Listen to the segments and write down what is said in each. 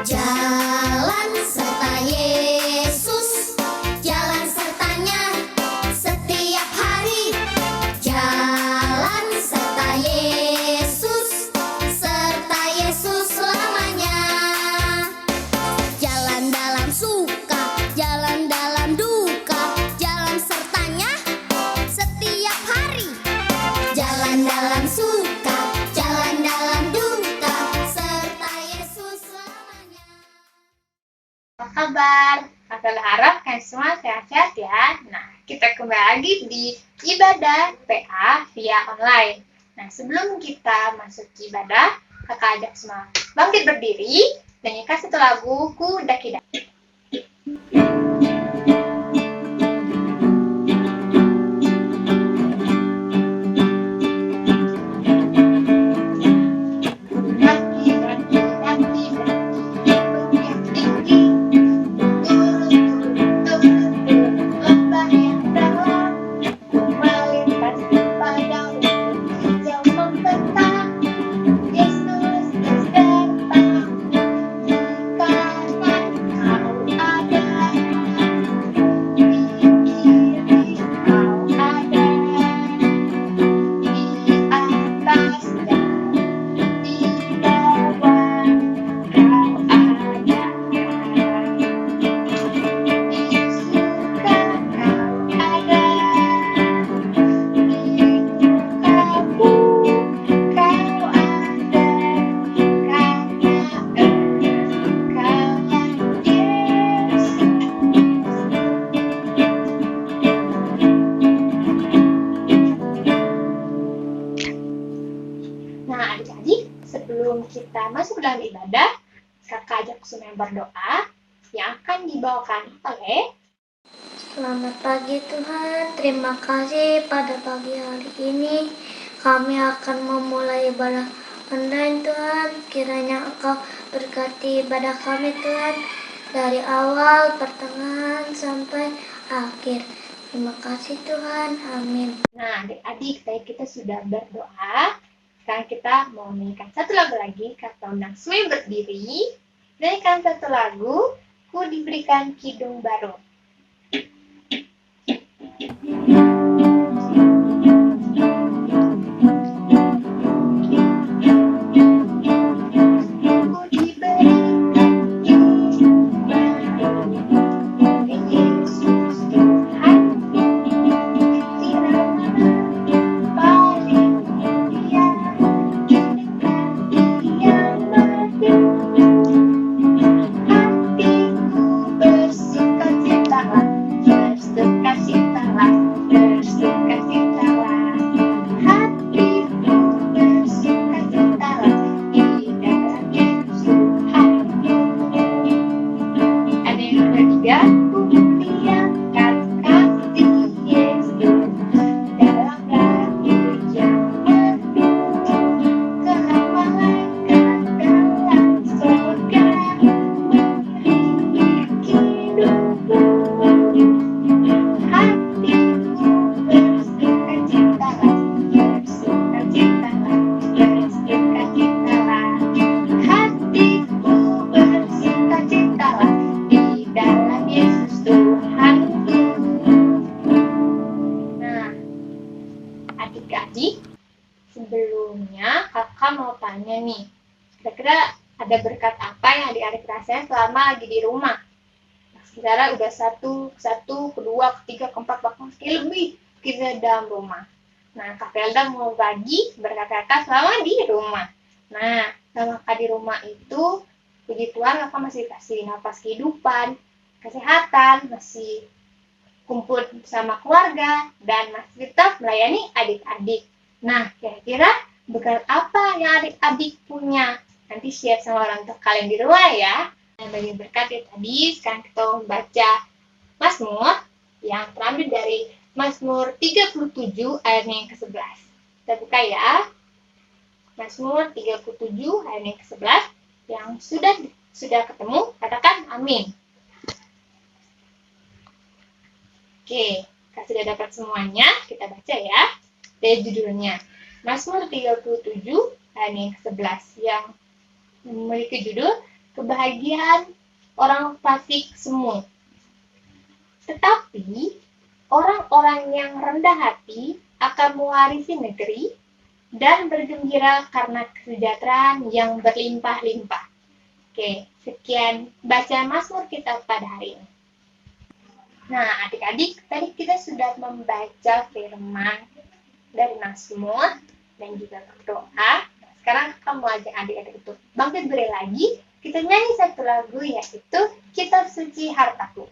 Jalan serta Yesus, jalan sertanya setiap hari. Jalan serta Yesus selamanya. Jalan dalam suka, jalan dalam duka, jalan sertanya setiap hari. Jalan dalam suka, jalan dalam duka, serta Yesus selamanya. Apa kabar? Kakak harap kalian semua sehat-sehat ya. Nah, kita kembali lagi di ibadah PA via online. Nah, sebelum kita masuk ke ibadah, kakak ajak semua bangkit berdiri dan nyanyikan satu lagu Ku Daki-Daki. Nah, adik-adik, sebelum kita masuk dalam ibadah, kakak ajak semua berdoa yang akan dibawakan oleh Selamat pagi Tuhan, terima kasih pada pagi hari ini kami akan memulai ibadah online Tuhan. Kiranya Engkau berkati ibadah kami Tuhan, dari awal, pertengahan, sampai akhir. Terima kasih Tuhan, amin. Nah, adik-adik, tadi kita sudah berdoa. Sekarang kita mau menyanyikan satu lagu lagi. Kata undang semua berdiri. Nyanyikan satu lagu, Ku Diberikan Kidung Baru. Adik-adik, sebelumnya kakak mau tanya nih, kira-kira ada berkat apa yang adik-adik rasain selama lagi di rumah? Secara udah satu, kedua, ketiga, keempat, bahkan sekali lebih kita dalam rumah. Nah, Kak Felda mau bagi berkat kakak selama di rumah. Nah, selama kakak di rumah itu, puji Tuhan kakak masih kasih nafas kehidupan, kesehatan, masih kumpul bersama keluarga, dan masih tetap melayani adik-adik. Nah, kira-kira berkat apa yang adik-adik punya? Nanti share sama orang tua kalian di rumah ya. Nah, bagi berkat ya tadi, sekarang kita membaca Mazmur yang terambil dari Mazmur 37 ayatnya yang ke-11. Kita buka ya. Mazmur 37 ayatnya yang ke-11. Yang sudah ketemu, katakan amin. Oke, kalau sudah dapat semuanya, kita baca ya. Dari judulnya, Mazmur 37 ayat yang ke-11 yang memiliki judul kebahagiaan orang fasik semua. Tetapi orang-orang yang rendah hati akan mewarisi negeri dan bergembira karena kesejahteraan yang berlimpah-limpah. Oke, sekian baca Mazmur kita pada hari ini. Nah, adik-adik, tadi kita sudah membaca firman dari Mazmur dan juga berdoa. Sekarang kamu ajak adik-adik untuk bangkit beri lagi. Kita nyanyi satu lagu, yaitu Kitab Suci Hartaku.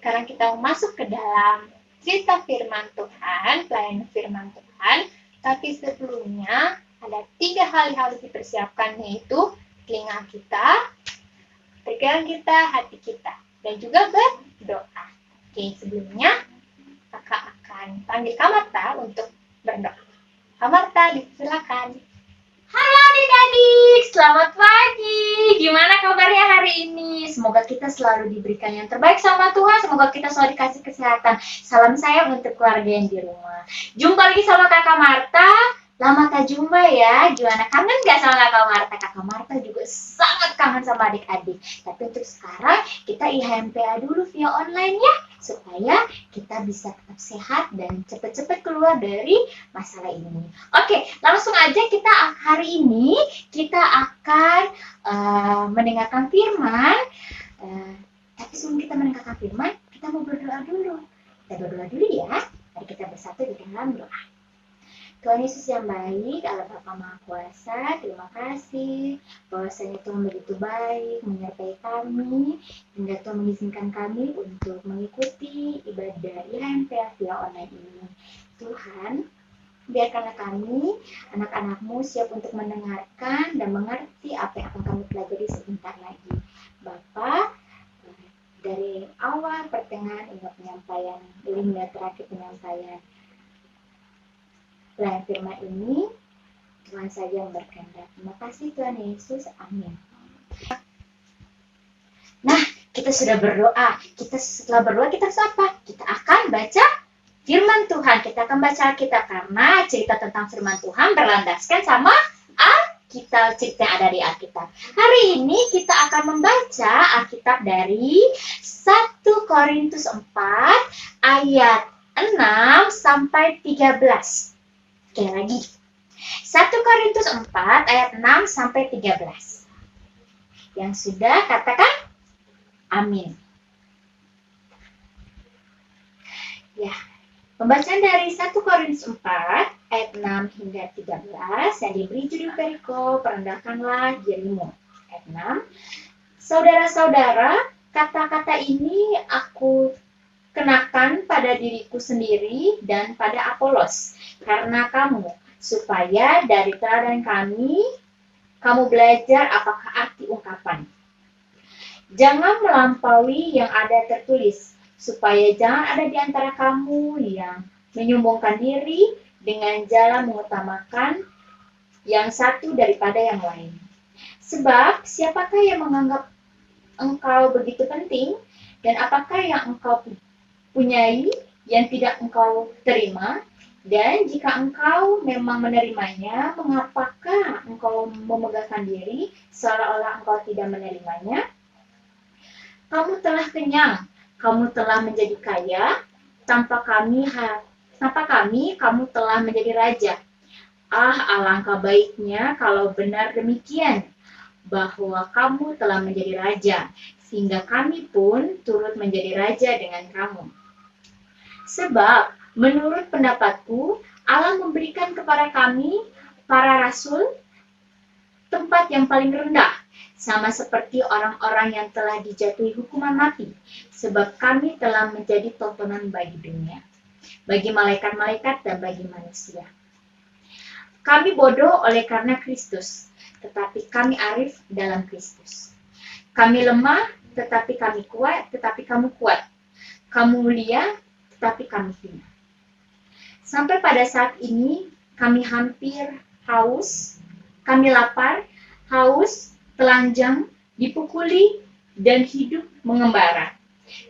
Sekarang kita masuk ke dalam cerita firman Tuhan, pelayanan firman Tuhan. Tapi sebelumnya ada 3 hal yang harus dipersiapkan, yaitu telinga kita, pikiran kita, hati kita, dan juga berdoa. Oke, sebelumnya kakak akan panggil Kak Marta untuk berdoa. Kak Marta, silakan. Halo adik-adik, selamat pagi. Gimana kabarnya hari ini? Semoga kita selalu diberikan yang terbaik sama Tuhan. Semoga kita selalu dikasih kesehatan. Salam sayang untuk keluarga yang di rumah. Jumpa lagi sama Kakak Marta. Lama tak jumpa ya. Gimana, kangen gak sama Kakak Marta? Kakak Marta juga sangat kangen sama adik-adik. Tapi untuk sekarang kita IHMPA dulu via online ya, supaya kita bisa tetap sehat dan cepat-cepat keluar dari masalah ini. Oke, langsung aja hari ini kita akan mendengarkan firman. Tapi sebelum kita mendengarkan firman, kita mau berdoa dulu. Kita berdoa dulu ya. Mari kita bersatu di dalam doa. Tuhan Yesus yang baik, Allah Bapa Maha Kuasa, terima kasih bahwasanya Tuhan begitu baik menyertai kami, hingga Tuhan mengizinkan kami untuk mengikuti ibadah IHMPA via online ini. Tuhan, biarkanlah kami, anak-anak-Mu, siap untuk mendengarkan dan mengerti apa yang akan kami pelajari sebentar lagi. Bapa, dari awal, pertengahan, hingga penyampaian, hingga terakhir penyampaian pelayanan firman ini, Tuhan saja yang berkehendak. Terima kasih Tuhan Yesus, amin. Nah, kita sudah berdoa. Setelah berdoa, kita harus apa? Kita akan baca firman Tuhan. Kita akan baca Alkitab, karena cerita tentang firman Tuhan berlandaskan sama Alkitab, cerita yang ada di Alkitab. Hari ini kita akan membaca Alkitab dari 1 Korintus 4 ayat 6 sampai 13. Sekali lagi, 1 Korintus 4 ayat 6 sampai 13. Yang sudah katakan amin. Ya, pembacaan dari 1 Korintus 4 ayat 6 hingga 13 yang diberi judul perikop, "Perendahkanlah dirimu." Ayat 6. Saudara-saudara, kata-kata ini aku kenakan pada diriku sendiri dan pada Apolos karena kamu, supaya dari teladan kami kamu belajar apakah arti ungkapan. Jangan melampaui yang ada tertulis, supaya jangan ada di antara kamu yang menyombongkan diri dengan jalan mengutamakan yang satu daripada yang lain. Sebab siapakah yang menganggap engkau begitu penting, dan apakah yang engkau punyai yang tidak engkau terima? Dan jika engkau memang menerimanya, mengapakah engkau memegahkan diri seolah-olah engkau tidak menerimanya? Kamu telah kenyang, kamu telah menjadi kaya, tanpa kami kamu telah menjadi raja. Ah, alangkah baiknya kalau benar demikian, bahwa kamu telah menjadi raja, sehingga kami pun turut menjadi raja dengan kamu. Sebab menurut pendapatku, Allah memberikan kepada kami, para rasul, tempat yang paling rendah, sama seperti orang-orang yang telah dijatuhi hukuman mati, sebab kami telah menjadi tontonan bagi dunia, bagi malaikat-malaikat dan bagi manusia. Kami bodoh oleh karena Kristus, tetapi kami arif dalam Kristus. Kami lemah, tetapi kami kuat, tetapi kamu kuat. Kamu mulia, tetapi kami hina. Sampai pada saat ini, kami hampir haus, kami lapar, haus, telanjang, dipukuli, dan hidup mengembara.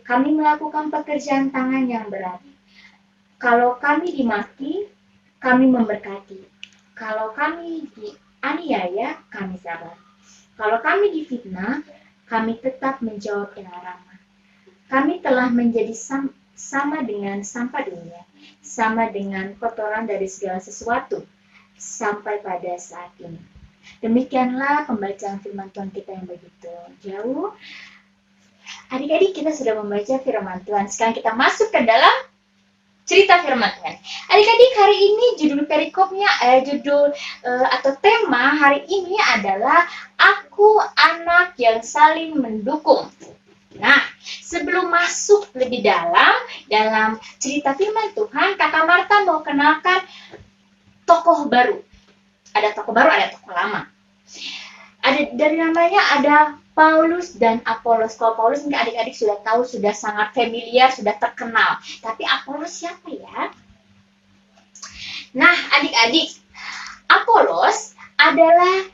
Kami melakukan pekerjaan tangan yang berat. Kalau kami dimaki, kami memberkati. Kalau kami dianiaya, kami sabar. Kalau kami difitnah, kami tetap menjawab dengan ramah. Kami telah menjadi sama dengan sampah dunia, sama dengan kotoran dari segala sesuatu, sampai pada saat ini. Demikianlah pembacaan firman Tuhan kita yang begitu jauh. Adik-adik, kita sudah membaca firman Tuhan. Sekarang kita masuk ke dalam cerita firman Tuhan. Adik-adik, hari ini judul perikopnya, atau tema hari ini adalah Aku Anak yang Saling Mendukung. Nah, sebelum masuk lebih dalam cerita firman Tuhan, Kakak Marta mau kenalkan tokoh baru. Ada tokoh baru, ada tokoh lama. Ada dari namanya ada Paulus dan Apolos. Kalau Paulus mungkin adik-adik sudah tahu, sudah sangat familiar, sudah terkenal. Tapi Apolos siapa ya? Nah, adik-adik, Apolos adalah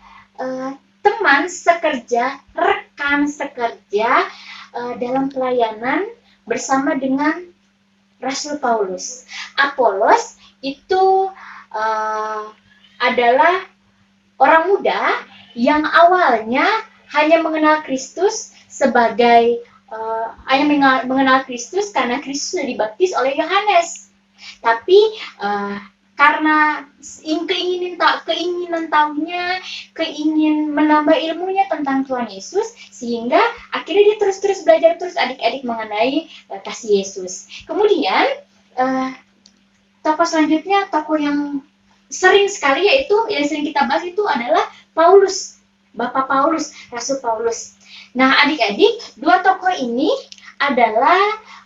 teman sekerja, rekan sekerja dalam pelayanan bersama dengan Rasul Paulus. Apolos itu adalah orang muda yang awalnya hanya mengenal Kristus sebagai mengenal Kristus karena Kristus sudah dibaptis oleh Yohanes. Tapi karena keinginan tahunya, keingin menambah ilmunya tentang Tuhan Yesus, sehingga akhirnya dia terus belajar adik-adik mengenai kasih Yesus. Kemudian tokoh selanjutnya, tokoh yang sering sekali yang sering kita bahas itu adalah Paulus, Bapak Paulus, Rasul Paulus. Nah, adik-adik, dua tokoh ini adalah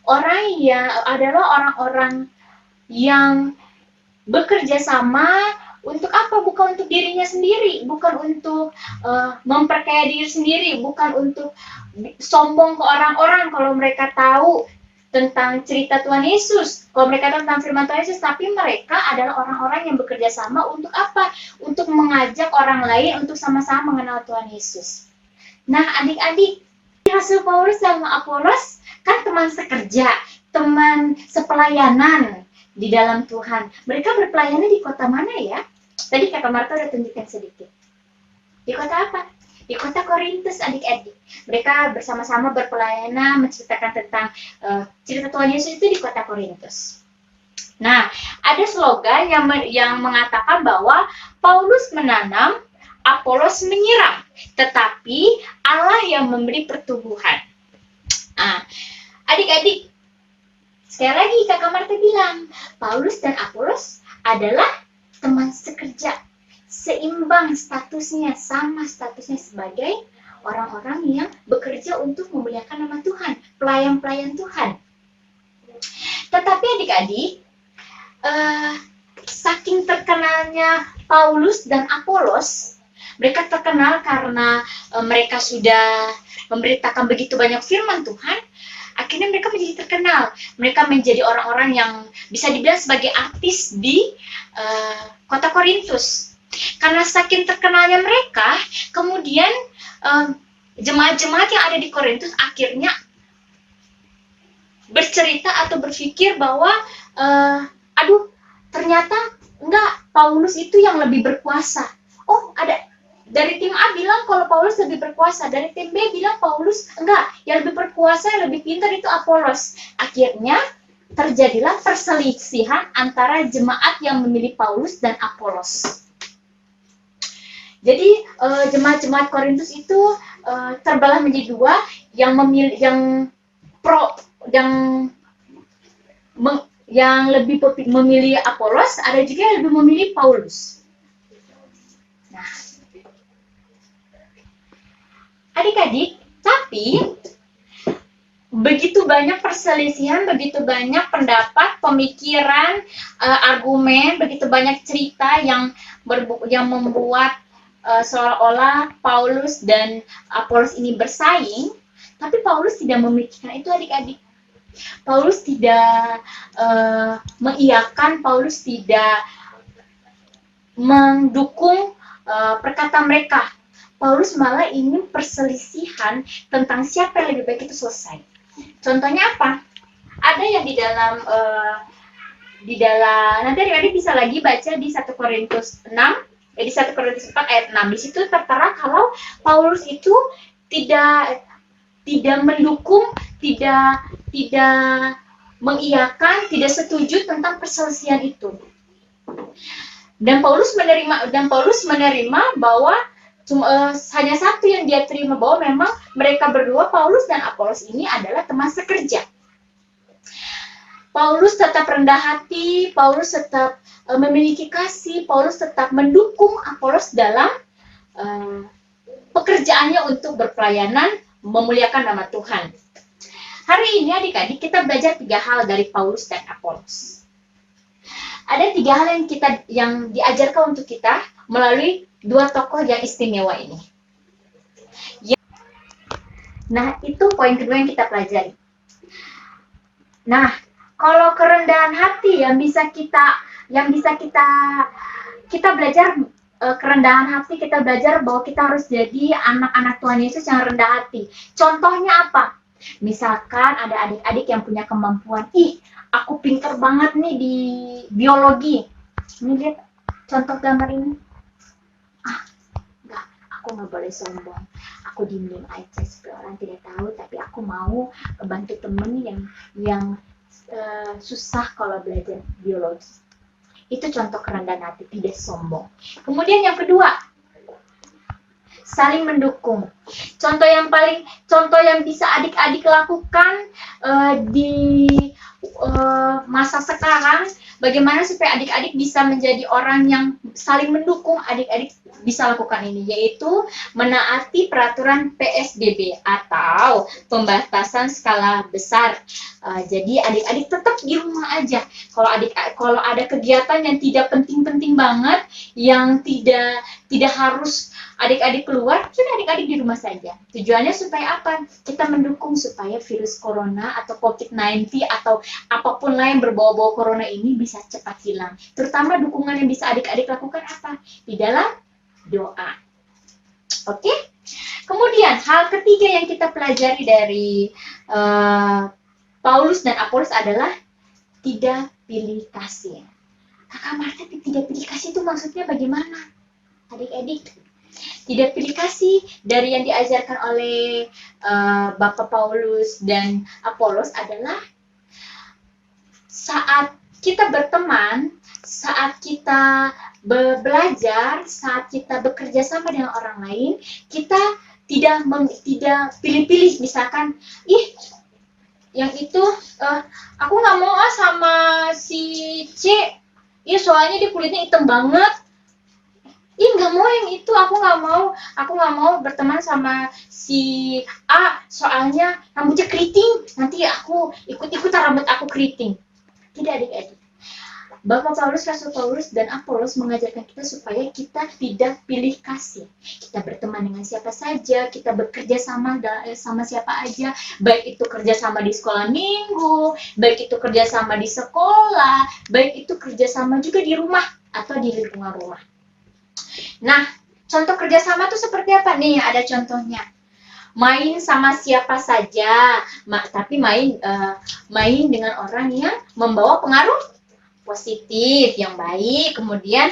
orang-orang yang bekerja sama untuk apa? Bukan untuk dirinya sendiri, bukan untuk memperkaya diri sendiri, bukan untuk sombong ke orang-orang kalau mereka tahu tentang cerita Tuhan Yesus, kalau mereka tahu tentang firman Tuhan Yesus, tapi mereka adalah orang-orang yang bekerja sama untuk apa? Untuk mengajak orang lain untuk sama-sama mengenal Tuhan Yesus. Nah, adik-adik, Rasul Paulus sama Apolos kan teman sekerja, teman sepelayanan di dalam Tuhan. Mereka berpelayanan di kota mana ya? Tadi Kakak Marta udah tunjukkan sedikit. Di kota apa? Di kota Korintus, adik-adik. Mereka bersama-sama berpelayanan menceritakan tentang cerita Tuhan Yesus itu di kota Korintus. Nah, ada slogan yang mengatakan bahwa Paulus menanam, Apolos menyiram, tetapi Allah yang memberi pertumbuhan. Nah, adik-adik, sekali lagi Kakak Marta bilang, Paulus dan Apolos adalah teman sekerja, seimbang statusnya, sama statusnya sebagai orang-orang yang bekerja untuk memuliakan nama Tuhan, pelayan-pelayan Tuhan. Tetapi adik-adik, saking terkenalnya Paulus dan Apolos, mereka terkenal karena mereka sudah memberitakan begitu banyak firman Tuhan. Akhirnya mereka menjadi terkenal. Mereka menjadi orang-orang yang bisa dibilang sebagai artis di kota Korintus. Karena saking terkenalnya mereka, kemudian jemaat-jemaat yang ada di Korintus akhirnya bercerita atau berpikir bahwa aduh, ternyata enggak, Paulus itu yang lebih berkuasa. Oh, ada dari tim A bilang kalau Paulus lebih berkuasa, dari tim B bilang Paulus enggak, yang lebih berkuasa, yang lebih pintar itu Apolos. Akhirnya terjadilah perselisihan antara jemaat yang memilih Paulus dan Apolos. Jadi jemaat-jemaat Korintus itu terbelah menjadi dua, yang memilih yang lebih memilih Apolos, ada juga yang lebih memilih Paulus. Nah, adik-adik, tapi begitu banyak perselisihan, begitu banyak pendapat, pemikiran, argumen, begitu banyak cerita yang membuat seolah-olah Paulus dan Apolos ini bersaing, tapi Paulus tidak memikirkan itu, adik-adik. Paulus tidak mengiyakan, Paulus tidak mendukung perkataan mereka. Paulus malah ingin perselisihan tentang siapa yang lebih baik itu selesai. Contohnya apa? Ada yang di dalam nanti adik-adik bisa lagi baca di 1 Korintus 6, di 1 Korintus 4 ayat 6. Di situ tertera kalau Paulus itu tidak mendukung, tidak mengiyakan, tidak setuju tentang perselisihan itu. Dan Paulus menerima bahwa hanya satu yang dia terima, bahwa memang mereka berdua, Paulus dan Apolos ini adalah teman sekerja. Paulus tetap rendah hati, Paulus tetap memiliki kasih, Paulus tetap mendukung Apolos dalam pekerjaannya untuk berpelayanan, memuliakan nama Tuhan. Hari ini adik-adik kita belajar 3 hal dari Paulus dan Apolos. Ada 3 hal yang diajarkan untuk kita melalui 2 tokoh yang istimewa ini. Nah, itu poin kedua yang kita pelajari. Nah, kalau kerendahan hati yang bisa kita belajar, kerendahan hati, kita belajar bahwa kita harus jadi anak-anak Tuhan Yesus yang rendah hati. Contohnya apa? Misalkan ada adik-adik yang punya kemampuan, aku pintar banget nih di biologi. Ini lihat contoh gambar ini. Aku nggak boleh sombong. Aku diem aja supaya orang tidak tahu, tapi aku mau bantu temen yang susah kalau belajar biologi. Itu contoh kerendahan hati, tidak sombong. Kemudian yang kedua, saling mendukung. Contoh yang bisa adik-adik lakukan di masa sekarang, bagaimana supaya adik-adik bisa menjadi orang yang saling mendukung, adik-adik bisa lakukan ini, yaitu menaati peraturan PSBB atau pembatasan skala besar. Jadi adik-adik tetap di rumah aja. Kalau ada kegiatan yang tidak penting-penting banget, yang tidak harus adik-adik keluar, sudah adik-adik di rumah saja. Tujuannya supaya apa? Kita mendukung supaya virus corona atau COVID-19 atau apapun lain berbau-bau corona ini bisa cepat hilang. Terutama dukungan yang bisa adik-adik lakukan apa? Di dalam doa. Oke? Kemudian hal ketiga yang kita pelajari dari Paulus dan Apolos adalah tidak pilih kasih. Kakak Marta, tidak pilih kasih itu maksudnya bagaimana? Adik-adik, tidak pilih kasih dari yang diajarkan oleh Bapak Paulus dan Apolos adalah saat kita berteman, saat kita belajar, saat kita bekerja sama dengan orang lain, kita tidak pilih-pilih. Misalkan, yang itu aku nggak mau sama si C, soalnya dia kulitnya hitam banget. Nggak mau yang itu, aku nggak mau berteman sama si A, soalnya rambutnya keriting, nanti aku ikut-ikutan rambut aku keriting. Tidak, adik-adik. Bapak Paulus, Rasul Paulus, dan Apolos mengajarkan kita supaya kita tidak pilih kasih. Kita berteman dengan siapa saja, kita bekerja sama sama siapa aja, baik itu kerja sama di sekolah minggu, baik itu kerja sama di sekolah, baik itu kerja sama juga di rumah atau di lingkungan rumah. Nah, contoh kerjasama itu seperti apa nih? Ada contohnya. Main sama siapa saja, tapi main dengan orang yang membawa pengaruh positif, yang baik, kemudian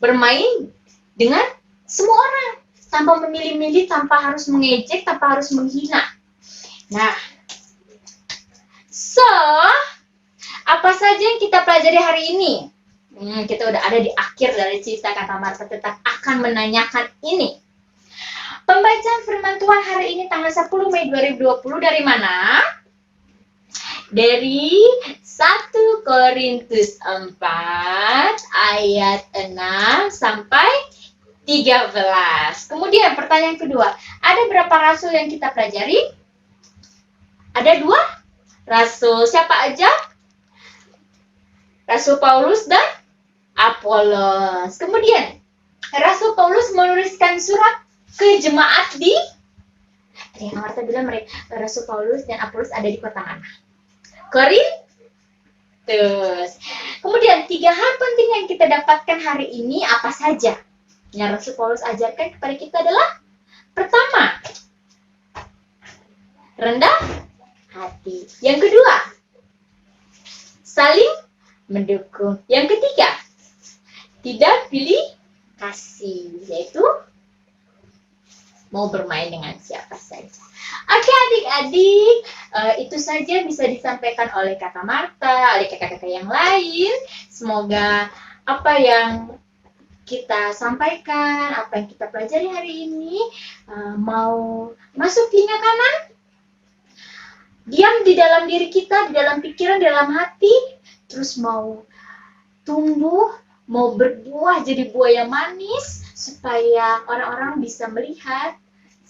bermain dengan semua orang tanpa memilih-milih, tanpa harus mengejek, tanpa harus menghina. Nah, apa saja yang kita pelajari hari ini? Kita udah ada di akhir dari cerita kata Marta, tetap akan menanyakan ini. Pembacaan firman Tuhan hari ini tanggal 10 Mei 2020 dari mana? Dari 1 Korintus 4 ayat 6 sampai 13. Kemudian pertanyaan kedua, ada berapa rasul yang kita pelajari? Ada 2 rasul. Siapa aja? Rasul Paulus dan Apolos. Kemudian Rasul Paulus menuliskan surat ke jemaat di Marta bilang Rasul Paulus dan Apolos ada di kota mana? Korintus. Kemudian 3 hal penting yang kita dapatkan hari ini apa saja? Yang Rasul Paulus ajarkan kepada kita adalah pertama, rendah hati. Yang kedua, saling mendukung. Yang ketiga, tidak pilih kasih, yaitu mau bermain dengan siapa saja. Oke adik-adik, itu saja bisa disampaikan oleh Kakak Marta, oleh kakak-kakak yang lain. Semoga apa yang kita sampaikan, apa yang kita pelajari hari ini mau masuk telinga kanan, diam di dalam diri kita, di dalam pikiran, di dalam hati, terus mau tumbuh, mau berbuah jadi buah yang manis, supaya orang-orang bisa melihat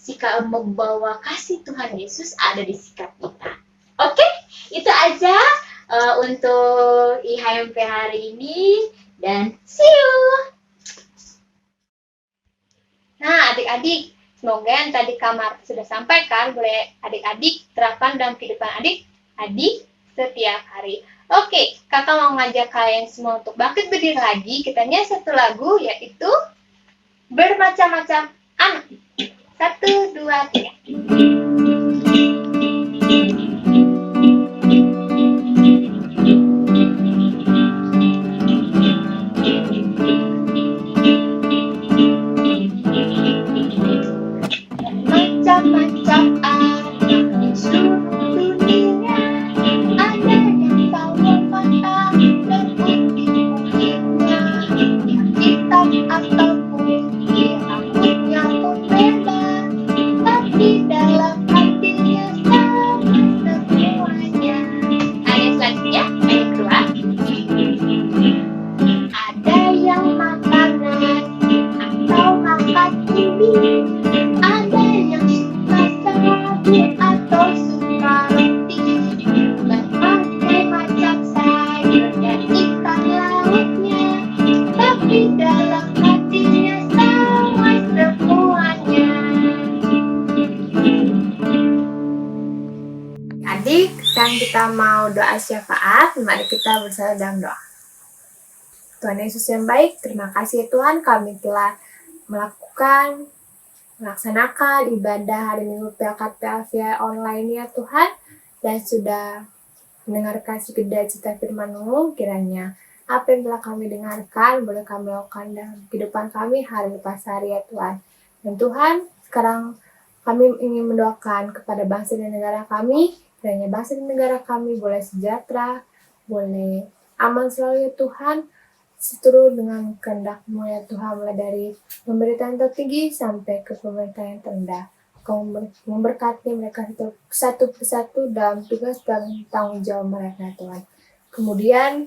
sikap membawa kasih Tuhan Yesus ada di sikap kita. Oke, itu aja untuk IHMP hari ini, dan see you. Nah, adik-adik, semoga yang tadi Kamar sudah sampaikan boleh adik-adik terapkan dalam kehidupan adik-adik setiap hari. Oke, kakak mau ngajak kalian semua untuk bangkit berdiri lagi. Kita nyanyi satu lagu, yaitu Bermacam-macam Anak. 1, 2, 3. Macam-macam anak di seluruh dunia, ada yang tahu mata dan putih-putihnya, yang hitam ataupun rambutnya pun beda, tapi dalam hatinya sama semuanya. Ayat selanjutnya, ayat kedua. Ada yang makan nasi atau makan ubi, ada yang suka sagu atau suka roti, berbagai macam sayur dan ikan lautnya, tapi dalam hatinya sama semuanya. Adik, sekarang kita mau doa syafaat. Mari kita bersama dalam doa. Tuhan Yesus yang baik, terima kasih Tuhan kami telah melaksanakan ibadah hari Minggu PKPA via online ya Tuhan, dan sudah mendengarkan sekedar cerita firman-Mu. Kiranya apa yang telah kami dengarkan boleh kami lakukan dalam kehidupan kami hari lepas hari ya Tuhan. Dan Tuhan, sekarang kami ingin mendoakan kepada bangsa dan negara kami, kiranya bangsa dan negara kami boleh sejahtera, boleh aman selalu ya Tuhan, seturut dengan kehendak-Mu ya Tuhan, mulai dari pemerintahan tertinggi sampai ke pemerintahan yang terendah. Kau memberkati mereka satu persatu dalam tugas dan tanggung jawab mereka Tuhan. Kemudian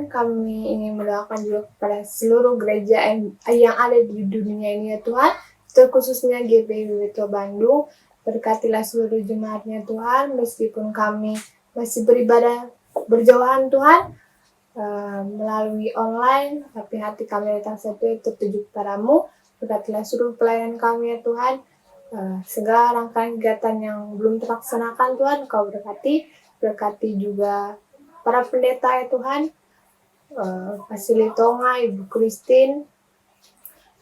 kami ingin mendoakan juga kepada seluruh gereja yang ada di dunia ini ya Tuhan, terkhususnya GPI Tua Bandung. Berkatilah seluruh jemaatnya Tuhan, meskipun kami masih beribadah berjauhan Tuhan, melalui online, tapi hati kami datang satu tertuju kepadamu. Berkatilah seluruh pelayanan kami ya Tuhan, segala rangkaian kegiatan yang belum terlaksanakan Tuhan, Kau berkati juga para pendeta ya Tuhan, Pasili Tonga, Ibu Christine,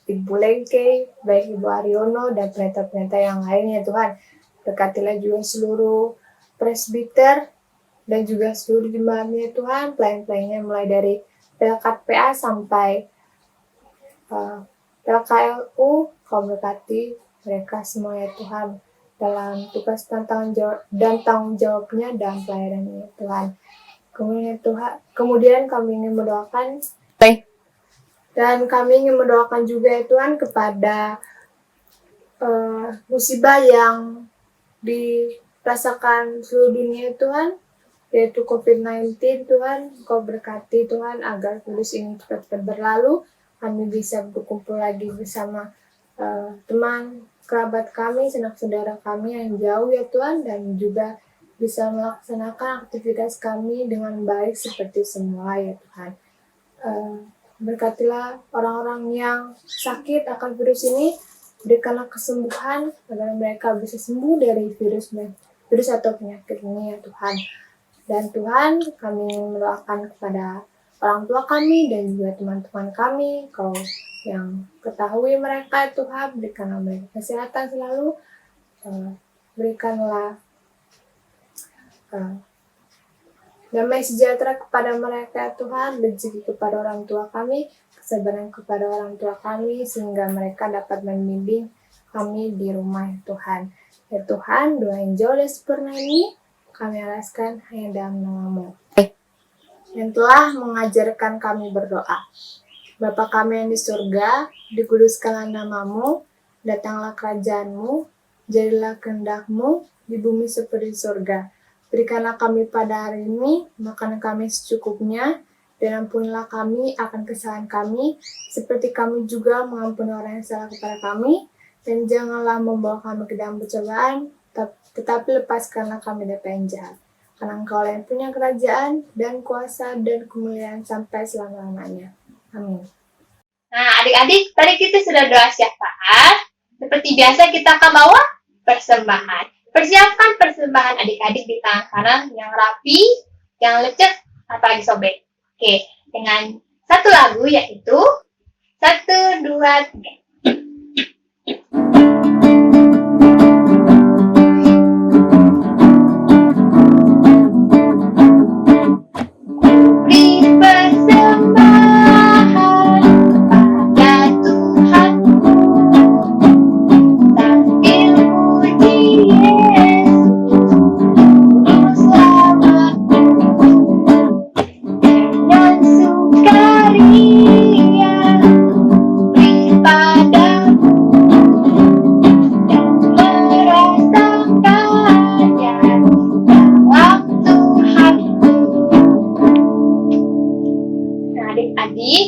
Ibu Lengke, baik Ibu Aryono, dan pendeta-pendeta yang lainnya Tuhan. Berkatilah juga seluruh presbiter dan juga seluruh jemaatnya Tuhan, pelayan-pelayannya mulai dari PLK PA sampai PLKLU, Kau berkati mereka semua ya Tuhan dalam tugas tanggung jawabnya dan pelayanannya Tuhan. Kemudian kami ingin mendoakan juga ya Tuhan kepada musibah yang dirasakan seluruh dunia Tuhan, yaitu COVID-19 Tuhan. Kau berkati Tuhan agar virus ini cepat berlalu, kami bisa berkumpul lagi bersama teman, kerabat kami, sanak saudara kami yang jauh ya Tuhan, dan juga bisa melaksanakan aktivitas kami dengan baik seperti semula ya Tuhan. Berkatilah orang-orang yang sakit akan virus ini, berikanlah kesembuhan agar mereka bisa sembuh dari virus atau penyakit ini ya Tuhan. Dan Tuhan, kami mendoakan kepada orang tua kami dan juga teman-teman kami, Kau yang ketahui mereka Tuhan, berikanlah mereka kesehatan selalu, berikanlah damai sejahtera kepada mereka Tuhan, rezeki kepada orang tua kami, kesabaran kepada orang tua kami, sehingga mereka dapat membimbing kami di rumah Tuhan. Ya Tuhan, doa yang jauh dan sempurna ini kami alaskan hanya dalam nama-Mu yang telah mengajarkan kami berdoa. Bapa kami yang di surga, dikuduskanlah nama-Mu, datanglah kerajaan-Mu, jadilah kehendak-Mu di bumi seperti di surga. Berikanlah kami pada hari ini makanan kami secukupnya, dan ampunilah kami akan kesalahan kami, seperti kami juga mengampuni orang yang salah kepada kami, dan janganlah membawa kami ke dalam pencobaan, tetapi lepaskanlah kami dari yang jahat. Karena Engkau yang punya kerajaan dan kuasa dan kemuliaan sampai selama-lamanya. Amin. Nah, adik-adik, tadi kita sudah doa syafaat. Seperti biasa kita akan bawa persembahan. Persiapkan persembahan adik-adik di tangan kanan yang rapi, yang lecek, apalagi sobek. Oke, dengan satu lagu yaitu 1, 2, 3.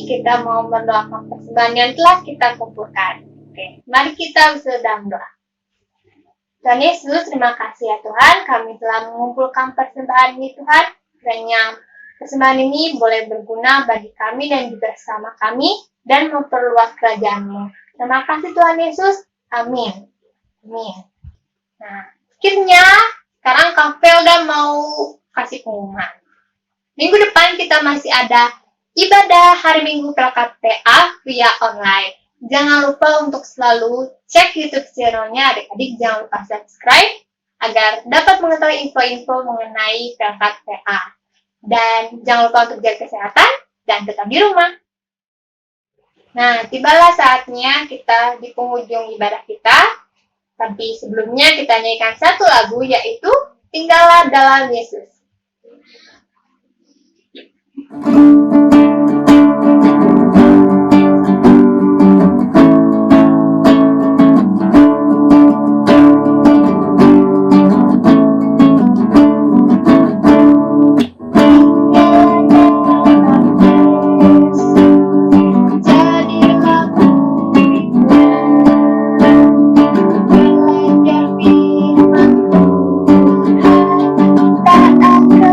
Kita mau mendoakan persembahan yang telah kita kumpulkan. Oke, mari kita sedang doa. Tuhan Yesus, terima kasih ya Tuhan, kami telah mengumpulkan persembahan ini Tuhan. Kiranya persembahan ini boleh berguna bagi kami dan juga bersama kami dan memperluas kerajaan-Mu. Terima kasih Tuhan Yesus. Amin. Amin. Nah, akhirnya sekarang Kak Felda mau kasih pengumuman. Minggu depan kita masih ada ibadah hari Minggu PLKPA via online. Jangan lupa untuk selalu cek YouTube channelnya adik-adik. Jangan lupa subscribe agar dapat mengetahui info-info mengenai PLKPA. Dan jangan lupa untuk jaga kesehatan dan tetap di rumah. Nah, tibalah saatnya kita di penghujung ibadah kita. Tapi sebelumnya kita nyanyikan satu lagu yaitu Tinggallah Dalam Yesus. Tak akan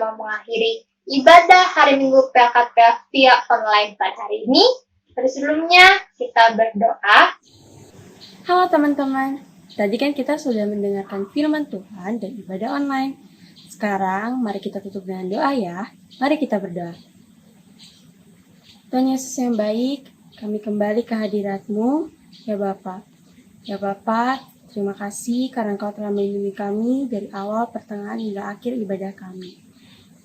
mau mengakhiri ibadah hari Minggu PLKP via online pada hari ini. Pada sebelumnya kita berdoa. Halo teman-teman, tadi kan kita sudah mendengarkan firman Tuhan dan ibadah online. Sekarang mari kita tutup dengan doa ya. Mari kita berdoa. Tuhan Yesus yang baik, kami kembali ke hadirat-Mu, ya Bapa. Ya Bapa, terima kasih karena Engkau telah melindungi kami dari awal, pertengahan, hingga akhir ibadah kami.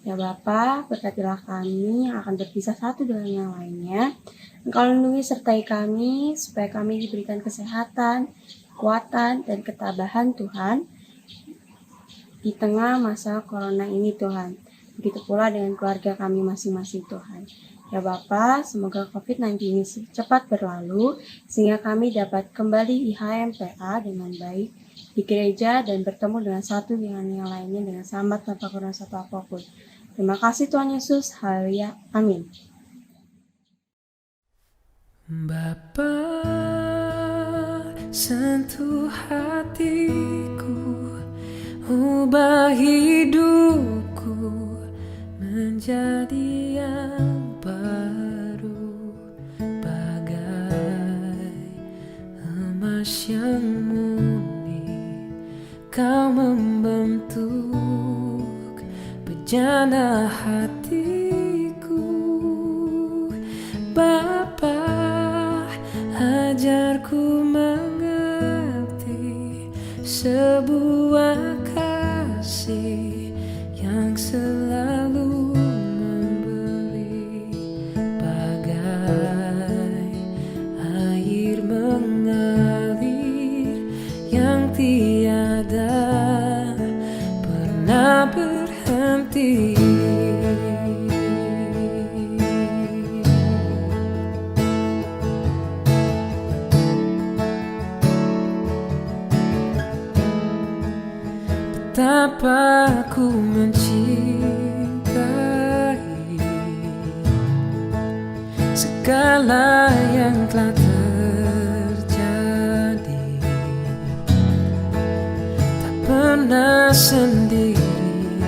Ya Bapa, berkatilah kami yang akan berpisah satu dengan yang lainnya. Engkau lindungi sertai kami, supaya kami diberikan kesehatan, kekuatan, dan ketabahan Tuhan di tengah masa corona ini Tuhan. Begitu pula dengan keluarga kami masing-masing Tuhan. Ya Bapa, semoga COVID-19 ini cepat berlalu, sehingga kami dapat kembali IHMPA dengan baik di gereja dan bertemu dengan satu dengan yang lainnya dengan selamat tanpa kurang satu apapun. Terima kasih Tuhan Yesus, haleluya, amin. Bapa, sentuh hatiku, ubah hidupku menjadi yang baru, bagai emas yang murni. Kau membentuk bejana hatiku. Bapa, ajarku mengerti sebuah kasih yang selalu memberi, bagai air mengalir yang tiada pernah berhenti. Betapa ku mencintai segala yang telah terjadi. Tak pernah sendiri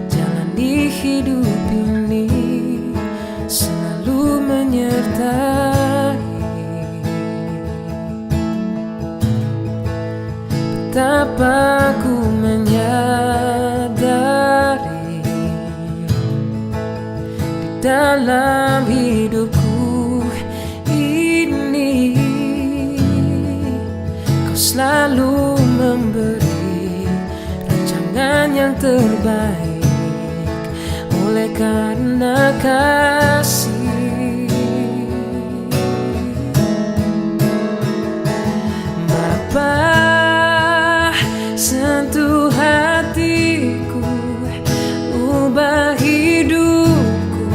jalani hidup ini, selalu menyertai. Betapa ku menyadari di dalam hidupku ini, Kau selalu memberi rancangan yang terbaik oleh karena kasih. Bapa, sentuh hatiku, ubah hidupku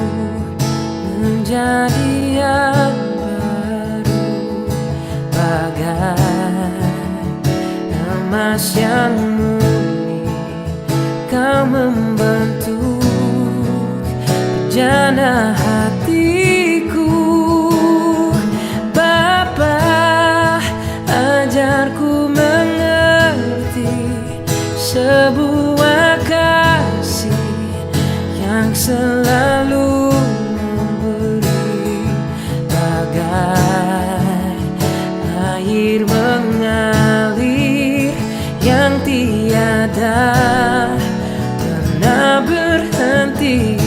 menjadi yang baru, bagai emas yang murni. Kau membentuk bejana hatiku. Bapa, ajarku mengerti sebuah kasih yang selalu memberi, bagai air mengalir yang tiada pernah berhenti.